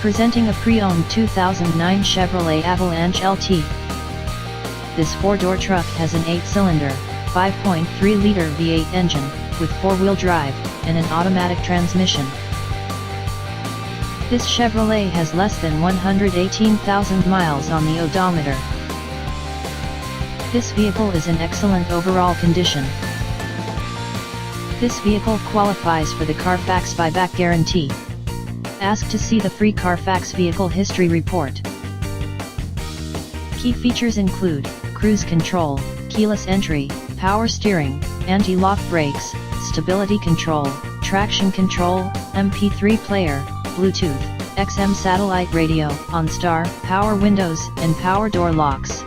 Presenting a pre-owned 2009 Chevrolet Avalanche LT. This four-door truck has an 8-cylinder, 5.3-liter V8 engine, with four-wheel drive, and an automatic transmission. This Chevrolet has less than 118,000 miles on the odometer. This vehicle is in excellent overall condition. This vehicle qualifies for the Carfax buyback guarantee. Ask to see the free Carfax Vehicle History Report. Key features include cruise control, keyless entry, power steering, anti-lock brakes, stability control, traction control, MP3 player, Bluetooth, XM satellite radio, OnStar, power windows, and power door locks.